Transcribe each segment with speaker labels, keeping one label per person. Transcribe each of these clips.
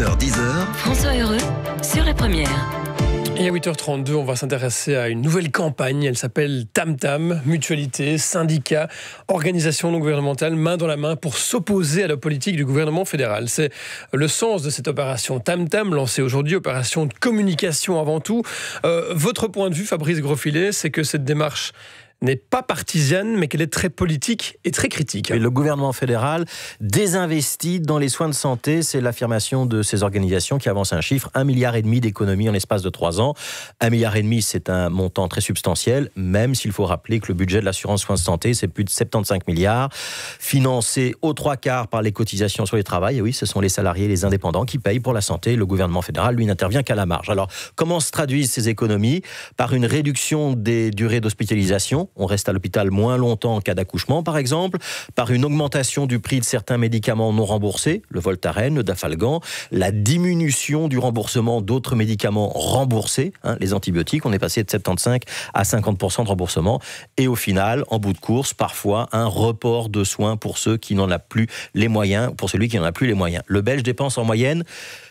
Speaker 1: 8h-10h,
Speaker 2: François Heureux sur la première.
Speaker 3: Et à 8h32, on va s'intéresser à une nouvelle campagne. Elle s'appelle Tam Tam, mutualité, syndicat, organisation non gouvernementale, main dans la main pour s'opposer à la politique du gouvernement fédéral. C'est le sens de cette opération Tam Tam, lancée aujourd'hui, opération de communication avant tout. Votre point de vue, Fabrice Grosfilet, c'est que cette démarche n'est pas partisane, mais qu'elle est très politique et très critique.
Speaker 4: Et le gouvernement fédéral désinvestit dans les soins de santé, c'est l'affirmation de ces organisations qui avancent un chiffre, 1,5 milliard d'économies en l'espace de 3 ans. 1,5 milliard, c'est un montant très substantiel, même s'il faut rappeler que le budget de l'assurance soins de santé, c'est plus de 75 milliards, financé aux 3/4 par les cotisations sur les travails. Et oui, ce sont les salariés, les indépendants qui payent pour la santé. Le gouvernement fédéral, lui, n'intervient qu'à la marge. Alors, comment se traduisent ces économies ? Par une réduction des durées d'hospitalisation. On reste à l'hôpital moins longtemps en cas d'accouchement, par exemple, par une augmentation du prix de certains médicaments non remboursés, le Voltaren, le Dafalgan, la diminution du remboursement d'autres médicaments remboursés, les antibiotiques, on est passé de 75 à 50% de remboursement, et au final, en bout de course, parfois, un report de soins pour ceux qui n'en a plus les moyens, pour celui qui n'en a plus les moyens. Le Belge dépense en moyenne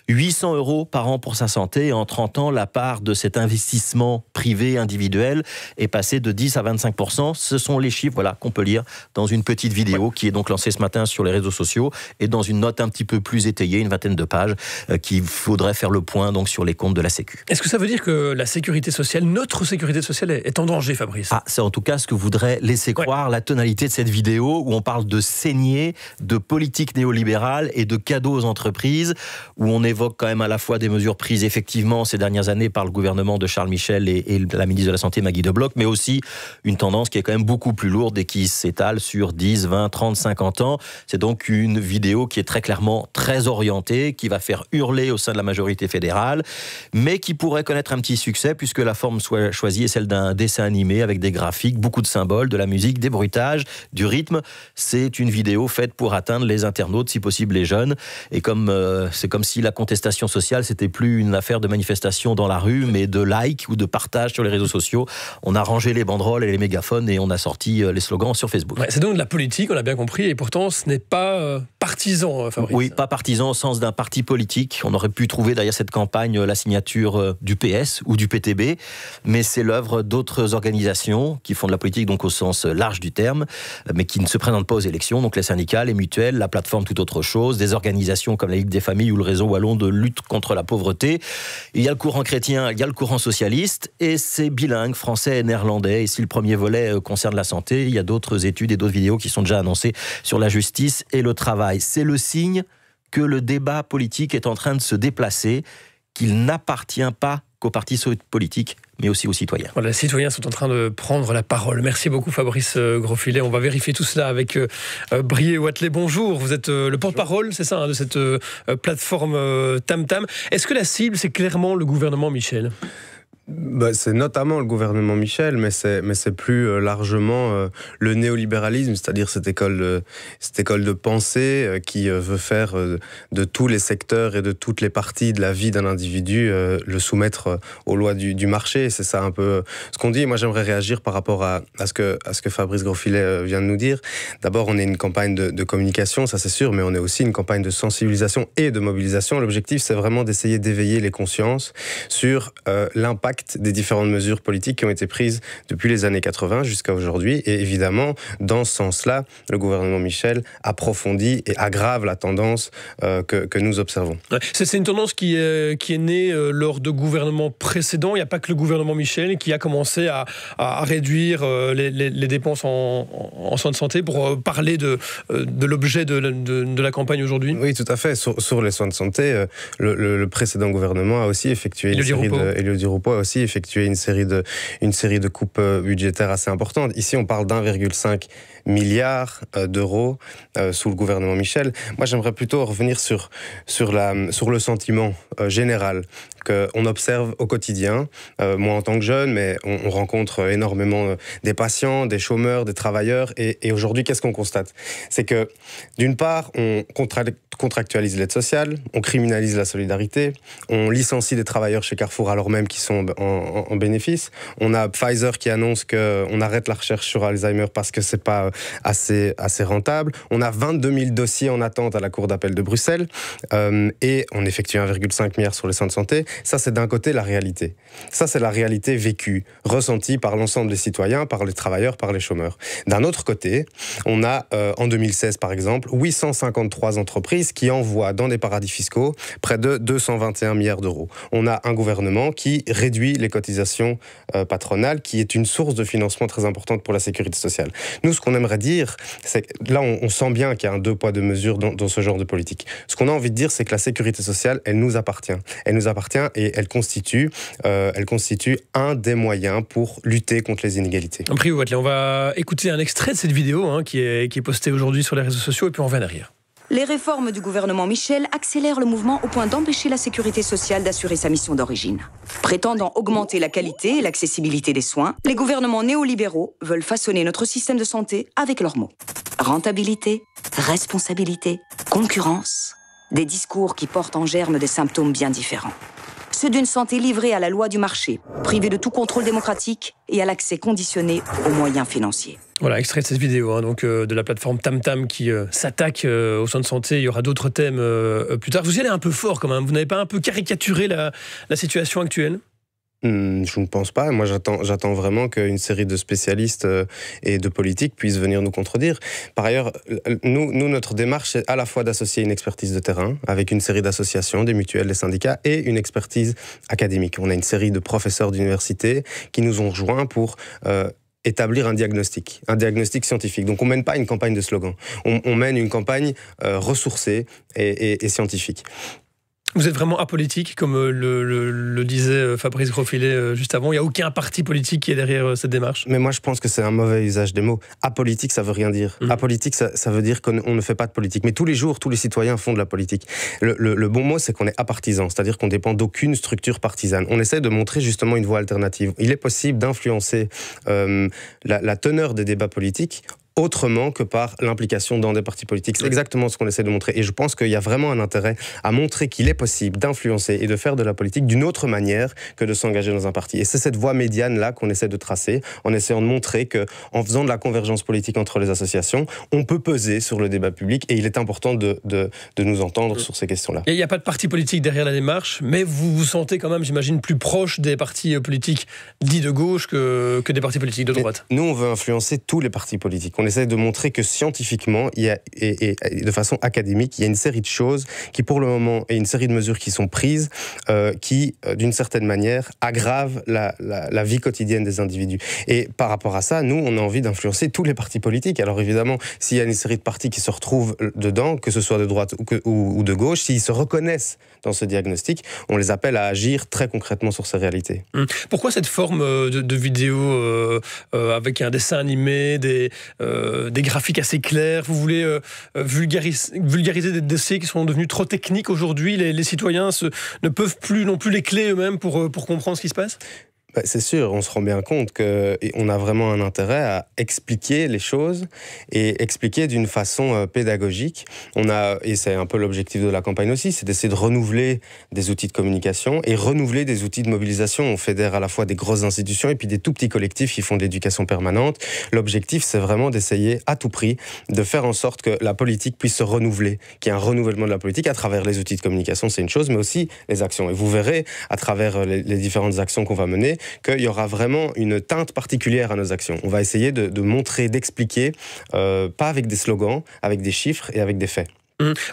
Speaker 4: 800 € par an pour sa santé, et en 30 ans, la part de cet investissement privé individuel est passée de 10 à 25%. Ce sont les chiffres qu'on peut lire dans une petite vidéo qui est donc lancée ce matin sur les réseaux sociaux et dans une note un petit peu plus étayée, une 20aine de pages, qu'il faudrait faire le point donc, sur les comptes de la Sécu.
Speaker 3: Est-ce que ça veut dire que la sécurité sociale, notre sécurité sociale est en danger, Fabrice ?
Speaker 4: C'est en tout cas ce que voudrait laisser croire la tonalité de cette vidéo où on parle de saignée, de politique néolibérale et de cadeaux aux entreprises, où on évoque quand même à la fois des mesures prises effectivement ces dernières années par le gouvernement de Charles Michel et la ministre de la Santé Maggie De Bloch, mais aussi une tendance qui est quand même beaucoup plus lourde et qui s'étale sur 10, 20, 30, 50 ans. C'est donc une vidéo qui est très clairement très orientée, qui va faire hurler au sein de la majorité fédérale, mais qui pourrait connaître un petit succès puisque la forme choisie est celle d'un dessin animé avec des graphiques, beaucoup de symboles, de la musique, des bruitages, du rythme. C'est une vidéo faite pour atteindre les internautes, si possible les jeunes, et c'est comme si la contestation sociale, c'était plus une affaire de manifestation dans la rue, mais de like ou de partage sur les réseaux sociaux. On a rangé les banderoles et les mégaphones et on a sorti les slogans sur Facebook.
Speaker 3: C'est donc de la politique, on l'a bien compris, et pourtant ce n'est pas partisan, Fabrice.
Speaker 4: Oui, pas partisan au sens d'un parti politique. On aurait pu trouver derrière cette campagne la signature du PS ou du PTB, mais c'est l'œuvre d'autres organisations qui font de la politique donc au sens large du terme, mais qui ne se présentent pas aux élections, donc les syndicats, les mutuelles, la plateforme Tout Autre Chose, des organisations comme la Ligue des familles ou le réseau wallon de lutte contre la pauvreté. Il y a le courant chrétien, il y a le courant socialiste, et c'est bilingue, français et néerlandais. Et si le premier volet concerne la santé, il y a d'autres études et d'autres vidéos qui sont déjà annoncées sur la justice et le travail. C'est le signe que le débat politique est en train de se déplacer, qu'il n'appartient pas qu'aux partis politiques, mais aussi aux citoyens.
Speaker 3: Les citoyens sont en train de prendre la parole. Merci beaucoup Fabrice Grosfilet. On va vérifier tout cela avec Brié Wathelet. Bonjour, vous êtes le porte-parole, c'est ça, de cette plateforme Tam Tam. Est-ce que la cible, c'est clairement le gouvernement Michel ?
Speaker 5: C'est notamment le gouvernement Michel, mais c'est plus largement le néolibéralisme, c'est-à-dire cette école de pensée qui veut faire de tous les secteurs et de toutes les parties de la vie d'un individu le soumettre aux lois du marché. C'est ça un peu ce qu'on dit. Moi, j'aimerais réagir par rapport à ce que Fabrice Grosfilet vient de nous dire. D'abord, on est une campagne de communication, ça c'est sûr, mais on est aussi une campagne de sensibilisation et de mobilisation. L'objectif, c'est vraiment d'essayer d'éveiller les consciences sur l'impact des différentes mesures politiques qui ont été prises depuis les années 80 jusqu'à aujourd'hui. Et évidemment, dans ce sens-là, le gouvernement Michel approfondit et aggrave la tendance que nous observons.
Speaker 3: C'est une tendance qui est née lors de gouvernements précédents. Il n'y a pas que le gouvernement Michel qui a commencé à réduire les dépenses en soins de santé pour parler de l'objet de la campagne aujourd'hui.
Speaker 5: Oui, tout à fait. Sur les soins de santé, le précédent gouvernement a aussi effectué Élodie Roupeau a aussi effectué une série de coupes budgétaires assez importantes. Ici, on parle d'1,5 milliard d'euros sous le gouvernement Michel. Moi, j'aimerais plutôt revenir sur le sentiment général qu'on observe au quotidien. Moi, en tant que jeune, mais on rencontre énormément des patients, des chômeurs, des travailleurs. Et aujourd'hui, qu'est-ce qu'on constate ? C'est que, d'une part, on contractualise l'aide sociale, on criminalise la solidarité, on licencie des travailleurs chez Carrefour alors même qu'ils sont en bénéfice. On a Pfizer qui annonce qu'on arrête la recherche sur Alzheimer parce que c'est pas assez rentable. On a 22 000 dossiers en attente à la Cour d'appel de Bruxelles et on effectue 1,5 milliard sur les soins de santé. Ça, c'est d'un côté la réalité. Ça, c'est la réalité vécue, ressentie par l'ensemble des citoyens, par les travailleurs, par les chômeurs. D'un autre côté, on a, en 2016 par exemple, 853 entreprises qui envoient dans des paradis fiscaux près de 221 milliards d'euros. On a un gouvernement qui réduit les cotisations patronales, qui est une source de financement très importante pour la sécurité sociale. Nous, ce qu'on aimerait dire, c'est que là, on sent bien qu'il y a un deux poids, deux mesures dans ce genre de politique. Ce qu'on a envie de dire, c'est que la sécurité sociale, elle nous appartient. Elle nous appartient et elle constitue un des moyens pour lutter contre les inégalités.
Speaker 3: Priou Watley, on va écouter un extrait de cette vidéo qui est postée aujourd'hui sur les réseaux sociaux et puis on revient derrière.
Speaker 1: Les réformes du gouvernement Michel accélèrent le mouvement au point d'empêcher la sécurité sociale d'assurer sa mission d'origine. Prétendant augmenter la qualité et l'accessibilité des soins, les gouvernements néolibéraux veulent façonner notre système de santé avec leurs mots. Rentabilité, responsabilité, concurrence, des discours qui portent en germe des symptômes bien différents. Ceux d'une santé livrée à la loi du marché, privée de tout contrôle démocratique et à l'accès conditionné aux moyens financiers.
Speaker 3: Voilà, extrait de cette vidéo de la plateforme TamTam qui s'attaque aux soins de santé. Il y aura d'autres thèmes plus tard. Vous y allez un peu fort quand même. Vous n'avez pas un peu caricaturé la situation actuelle ?
Speaker 5: Je ne pense pas. Moi, j'attends vraiment qu'une série de spécialistes et de politiques puissent venir nous contredire. Par ailleurs, nous, notre démarche, c'est à la fois d'associer une expertise de terrain avec une série d'associations, des mutuelles, des syndicats et une expertise académique. On a une série de professeurs d'université qui nous ont rejoints pour établir un diagnostic scientifique. Donc on ne mène pas une campagne de slogan. On mène une campagne ressourcée et scientifique.
Speaker 3: Vous êtes vraiment apolitique, comme le disait Fabrice Grosfilet juste avant. Il n'y a aucun parti politique qui est derrière cette démarche.
Speaker 5: Mais moi, je pense que c'est un mauvais usage des mots. Apolitique, ça veut rien dire. Apolitique, ça veut dire qu'on ne fait pas de politique. Mais tous les jours, tous les citoyens font de la politique. Le bon mot, c'est qu'on est apartisan, c'est-à-dire qu'on dépend d'aucune structure partisane. On essaie de montrer justement une voie alternative. Il est possible d'influencer la teneur des débats politiques autrement que par l'implication dans des partis politiques. C'est exactement ce qu'on essaie de montrer. Et je pense qu'il y a vraiment un intérêt à montrer qu'il est possible d'influencer et de faire de la politique d'une autre manière que de s'engager dans un parti. Et c'est cette voie médiane-là qu'on essaie de tracer, en essayant de montrer qu'en faisant de la convergence politique entre les associations, on peut peser sur le débat public et il est important de nous entendre sur ces questions-là.
Speaker 3: Il n'y a pas de parti politique derrière la démarche, mais vous vous sentez quand même, j'imagine, plus proche des partis politiques dits de gauche que des partis politiques de droite.
Speaker 5: Mais nous, on veut influencer tous les partis politiques. On essaie de montrer que scientifiquement et de façon académique, il y a une série de choses qui, pour le moment, et une série de mesures qui sont prises, qui, d'une certaine manière, aggravent la vie quotidienne des individus. Et par rapport à ça, nous, on a envie d'influencer tous les partis politiques. Alors évidemment, s'il y a une série de partis qui se retrouvent dedans, que ce soit de droite ou de gauche, s'ils se reconnaissent dans ce diagnostic, on les appelle à agir très concrètement sur ces réalités.
Speaker 3: Pourquoi cette forme de vidéo avec un dessin animé, des graphiques assez clairs? Vous voulez vulgariser des dossiers qui sont devenus trop techniques aujourd'hui? Les citoyens ne peuvent plus non plus les clés eux-mêmes pour comprendre ce qui se passe?
Speaker 5: C'est sûr, on se rend bien compte qu'on a vraiment un intérêt à expliquer les choses et expliquer d'une façon pédagogique. Et c'est un peu l'objectif de la campagne aussi, c'est d'essayer de renouveler des outils de communication et renouveler des outils de mobilisation. On fédère à la fois des grosses institutions et puis des tout petits collectifs qui font de l'éducation permanente. L'objectif, c'est vraiment d'essayer à tout prix de faire en sorte que la politique puisse se renouveler, qu'il y ait un renouvellement de la politique à travers les outils de communication, c'est une chose, mais aussi les actions. Et vous verrez, à travers les différentes actions qu'on va mener, qu'il y aura vraiment une teinte particulière à nos actions. On va essayer de montrer, d'expliquer, pas avec des slogans, avec des chiffres et avec des faits.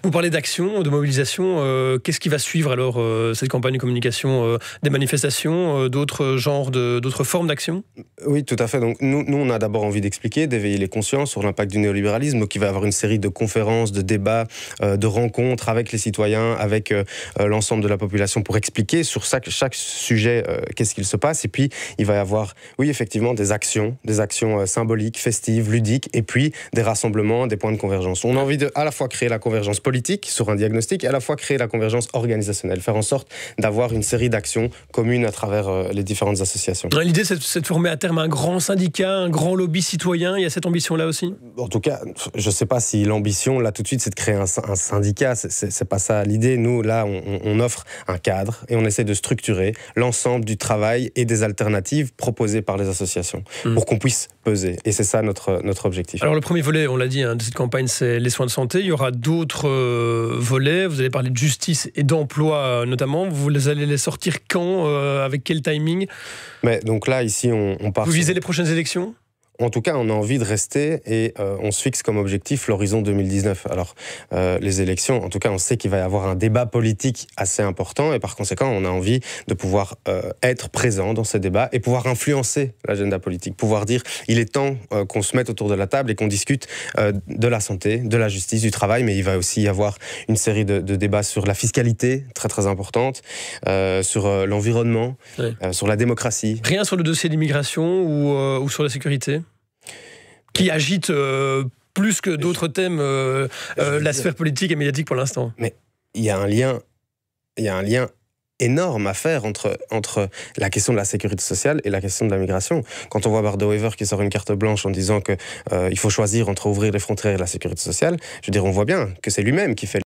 Speaker 3: Vous parlez d'action, de mobilisation. Qu'est-ce qui va suivre alors cette campagne de communication? Des manifestations, d'autres formes d'action?
Speaker 5: Oui, tout à fait. Donc nous, on a d'abord envie d'expliquer, d'éveiller les consciences sur l'impact du néolibéralisme. Donc il va y avoir une série de conférences, de débats, de rencontres avec les citoyens, avec l'ensemble de la population pour expliquer sur chaque sujet qu'est-ce qu'il se passe. Et puis il va y avoir, oui, effectivement, des actions symboliques, festives, ludiques, et puis des rassemblements, des points de convergence. On a envie de à la fois créer la convergence convergence politique sur un diagnostic et à la fois créer la convergence organisationnelle, faire en sorte d'avoir une série d'actions communes à travers les différentes associations.
Speaker 3: L'idée, c'est de former à terme un grand syndicat, un grand lobby citoyen. Il y a cette ambition-là aussi?
Speaker 5: En tout cas, je ne sais pas si l'ambition, là, tout de suite, c'est de créer un syndicat. C'est pas ça l'idée. Nous, là, on offre un cadre et on essaie de structurer l'ensemble du travail et des alternatives proposées par les associations pour qu'on puisse peser. Et c'est ça notre objectif.
Speaker 3: Alors, le premier volet, on l'a dit, de cette campagne, c'est les soins de santé. Il y aura d'autres volets. Vous allez parler de justice et d'emploi, notamment. Vous allez les sortir quand? Avec quel timing?
Speaker 5: Mais donc là, ici, on part...
Speaker 3: Vous visez les prochaines élections?
Speaker 5: En tout cas, on a envie de rester et on se fixe comme objectif l'horizon 2019. Alors, les élections, en tout cas, on sait qu'il va y avoir un débat politique assez important et par conséquent, on a envie de pouvoir être présent dans ces débats et pouvoir influencer l'agenda politique, pouvoir dire il est temps qu'on se mette autour de la table et qu'on discute de la santé, de la justice, du travail, mais il va aussi y avoir une série de débats sur la fiscalité, très très importante, sur l'environnement, sur la démocratie.
Speaker 3: Rien sur le dossier d'immigration ou sur la sécurité qui agite plus que d'autres thèmes la sphère politique et médiatique pour l'instant.
Speaker 5: Mais il y a un lien énorme à faire entre la question de la sécurité sociale et la question de la migration. Quand on voit Bardo-Wever qui sort une carte blanche en disant qu'il faut choisir entre ouvrir les frontières et la sécurité sociale, je veux dire, on voit bien que c'est lui-même qui fait